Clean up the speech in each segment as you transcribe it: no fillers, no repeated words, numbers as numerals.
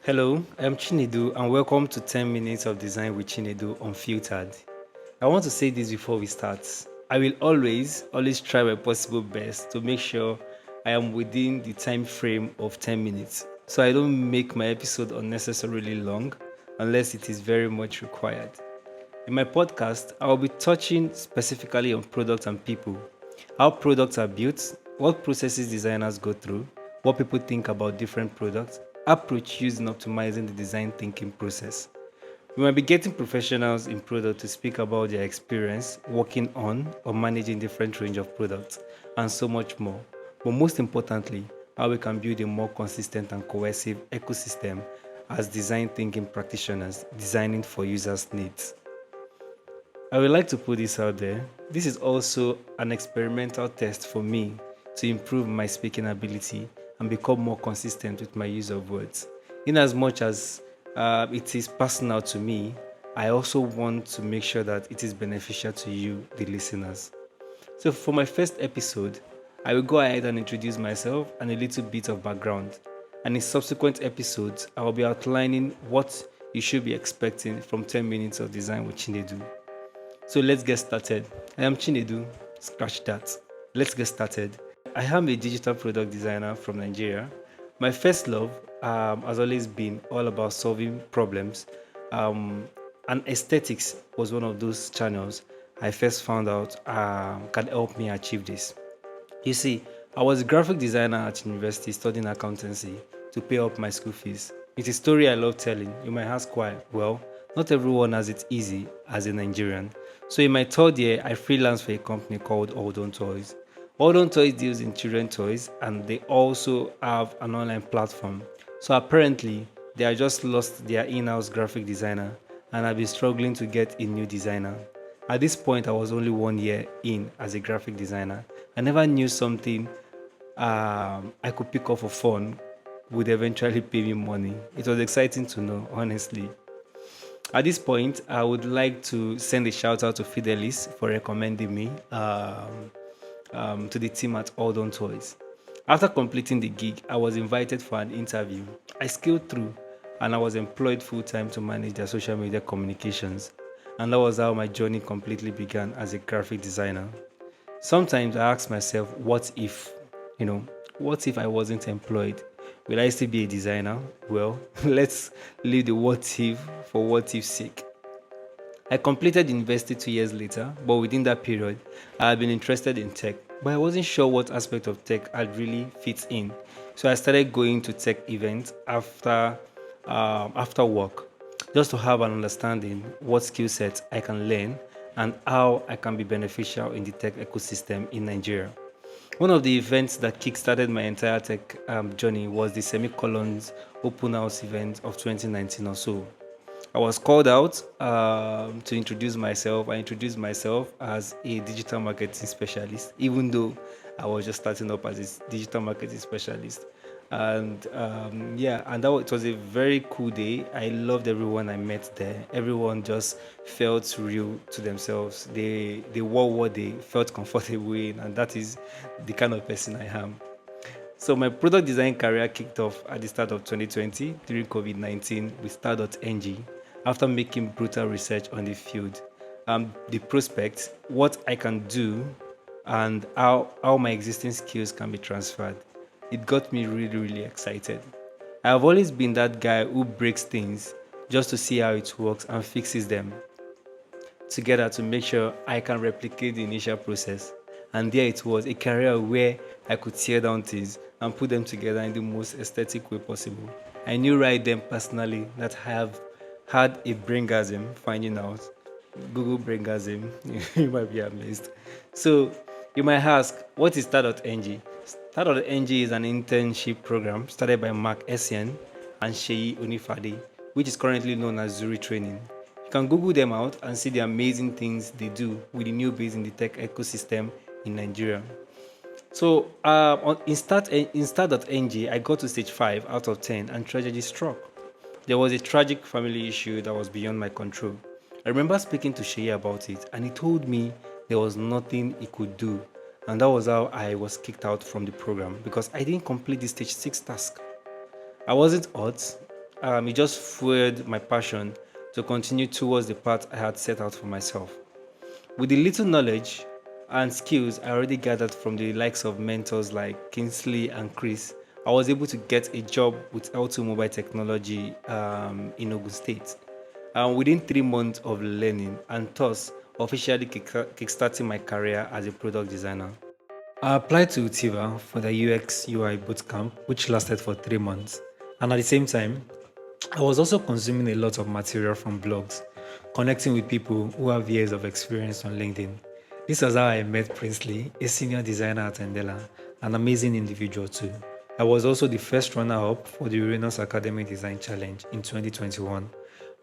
Hello, I'm Chinedu and welcome to 10 Minutes of Design with Chinedu Unfiltered. I want to say this before we start. I will always try my possible best to make sure I am within the time frame of 10 minutes so I don't make my episode unnecessarily long unless it is very much required. In my podcast, I will be touching specifically on products and people, how products are built, what processes designers go through, what people think about different products, approach used in optimizing the design thinking process. We might be getting professionals in product to speak about their experience working on or managing different range of products and so much more. But most importantly, how we can build a more consistent and cohesive ecosystem as design thinking practitioners designing for users' needs. I would like to put this out there. This is also an experimental test for me to improve my speaking ability and become more consistent with my use of words. In as much as it is personal to me, I also want to make sure that it is beneficial to you, the listeners. So, for my first episode, I will go ahead and introduce myself and a little bit of background. And in subsequent episodes, I will be outlining what you should be expecting from 10 minutes of design with Chinedu. So let's get started. I am Chinedu. Scratch that. Let's get started. I am a digital product designer from Nigeria. My first love has always been all about solving problems, and aesthetics was one of those channels I first found out can help me achieve this. You see, I was a graphic designer at university studying accountancy to pay up my school fees. It's a story I love telling. You might ask why. Well, not everyone has it easy as a Nigerian. So in my third year, I freelanced for a company called Oldon Toys. Oldon Toys deals in children toys and they also have an online platform. So apparently, they have just lost their in-house graphic designer and I've been struggling to get a new designer. At this point, I was only 1 year in as a graphic designer. I never knew something I could pick up for fun would eventually pay me money. It was exciting to know, honestly. At this point, I would like to send a shout out to Fidelis for recommending me to the team at All Done Toys. After completing the gig, I was invited for an interview. I scaled through and I was employed full time to manage their social media communications. And that was how my journey completely began as a graphic designer. Sometimes I ask myself, you know, what if I wasn't employed? Will I still be a designer? Well, let's leave the what if for what if sake. I completed university 2 years later, but within that period, I had been interested in tech, but I wasn't sure what aspect of tech I'd really fit in. So I started going to tech events after work, just to have an understanding what skill sets I can learn and how I can be beneficial in the tech ecosystem in Nigeria. One of the events that kickstarted my entire tech journey was the Semicolons Open House event of 2019 or so. I was called out to introduce myself. I introduced myself as a digital marketing specialist, even though I was just starting up as a digital marketing specialist. And it was a very cool day. I loved everyone I met there. Everyone just felt real to themselves. They wore what they felt comfortable in, and that is the kind of person I am. So my product design career kicked off at the start of 2020 during COVID-19 with Star.ng after making brutal research on the field, the prospects, what I can do, and how my existing skills can be transferred. It got me really, really excited. I have always been that guy who breaks things just to see how it works and fixes them together to make sure I can replicate the initial process. And there it was, a career where I could tear down things and put them together in the most aesthetic way possible. I knew right then personally that I have had a braingasm finding out. Google braingasm, you might be amazed. So you might ask, what is Star.ng? Star.ng is an internship program started by Mark Essien and Sheyi Onifade, which is currently known as Zuri Training. You can Google them out and see the amazing things they do with the new base in the tech ecosystem in Nigeria. So in Start.ng, I got to stage 5 out of 10 and tragedy struck. There was a tragic family issue that was beyond my control. I remember speaking to Shea about it and he told me there was nothing he could do. And that was how I was kicked out from the program because I didn't complete the stage 6 task. I wasn't hurt. it just fueled my passion to continue towards the path I had set out for myself. With the little knowledge and skills I already gathered from the likes of mentors like Kingsley and Chris, I was able to get a job with L2 Mobile Technology in Ogun State. Within 3 months of learning and thus officially kickstarting my career as a product designer. I applied to Utiva for the UX UI bootcamp, which lasted for 3 months. And at the same time, I was also consuming a lot of material from blogs, connecting with people who have years of experience on LinkedIn. This was how I met Princely, a senior designer at Endela, an amazing individual too. I was also the first runner-up for the Uranus Academy Design Challenge in 2021.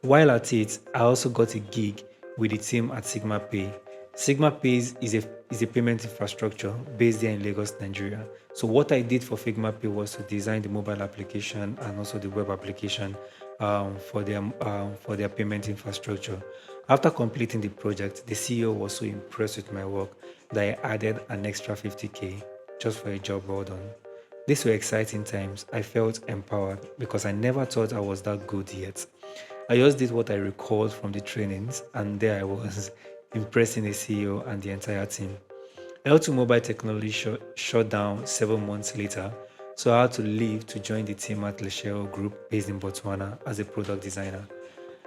While at it, I also got a gig with the team at Sigma Pay. Sigma Pays is a payment infrastructure based here in Lagos, Nigeria. So what I did for Figma Pay was to design the mobile application and also the web application for their payment infrastructure. After completing the project, the CEO was so impressed with my work that I added an extra 50k just for a job well done. These were exciting times. I felt empowered because I never thought I was that good yet. I just did what I recalled from the trainings, and there I was, impressing the CEO and the entire team. L2 Mobile Technology shut down 7 months later, so I had to leave to join the team at Leshero Group based in Botswana as a product designer.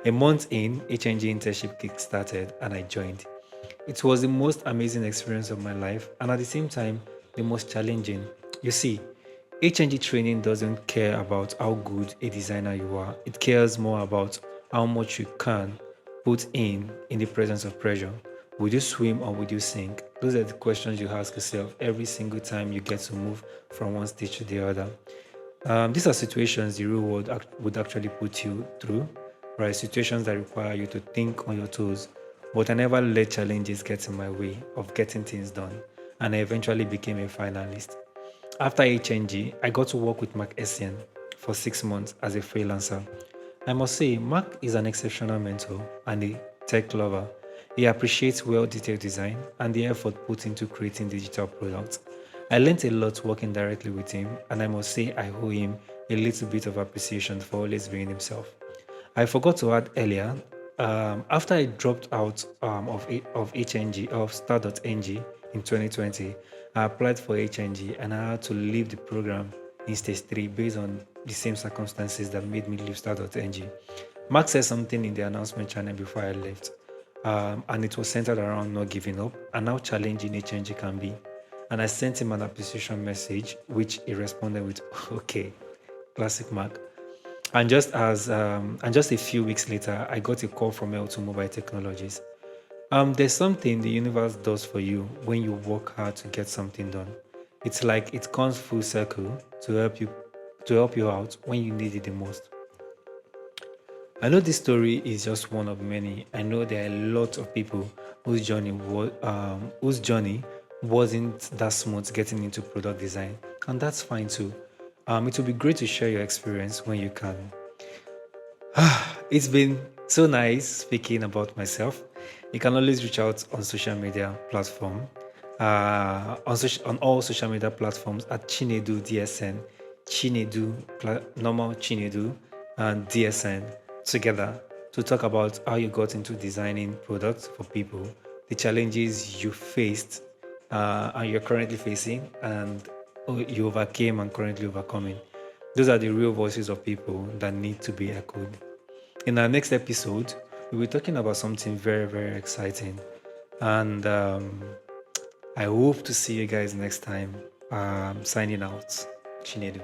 A month in, HNG internship kick-started and I joined. It was the most amazing experience of my life and at the same time, the most challenging. You see, HNG training doesn't care about how good a designer you are. It cares more about how much you can put in the presence of pressure. Would you swim or would you sink? Those are the questions you ask yourself every single time you get to move from one stage to the other. These are situations the real world would actually put you through, right? Situations that require you to think on your toes. But I never let challenges get in my way of getting things done, and I eventually became a finalist. After HNG, I got to work with Mark Essien for 6 months as a freelancer. I must say, Mark is an exceptional mentor and a tech lover. He appreciates well detailed design and the effort put into creating digital products. I learned a lot working directly with him, and I must say I owe him a little bit of appreciation for always being himself. I forgot to add earlier, after I dropped out of HNG, of Star.ng in 2020, I applied for HNG and I had to leave the program in stage 3 based on the same circumstances that made me leave Star.ng. Mark said something in the announcement channel before I left, and it was centered around not giving up and how challenging HNG can be. And I sent him an appreciation message, which he responded with, "Okay, classic Mark." And just a few weeks later, I got a call from L2 Mobile Technologies. There's something the universe does for you when you work hard to get something done. It's like it comes full circle to help you out when you need it the most. I know this story is just one of many. I know there are a lot of people whose journey wasn't that smooth getting into product design, and that's fine too. It will be great to share your experience when you can. It's been so nice speaking about myself. You can always reach out on social media platform, on all social media platforms at Chinedu DSN, normal Chinedu, and DSN together to talk about how you got into designing products for people, the challenges you faced and you're currently facing, and you overcame and currently overcoming. Those are the real voices of people that need to be echoed. In our next episode, we'll be talking about something very, very exciting. And I hope to see you guys next time. Signing out. Chinedu.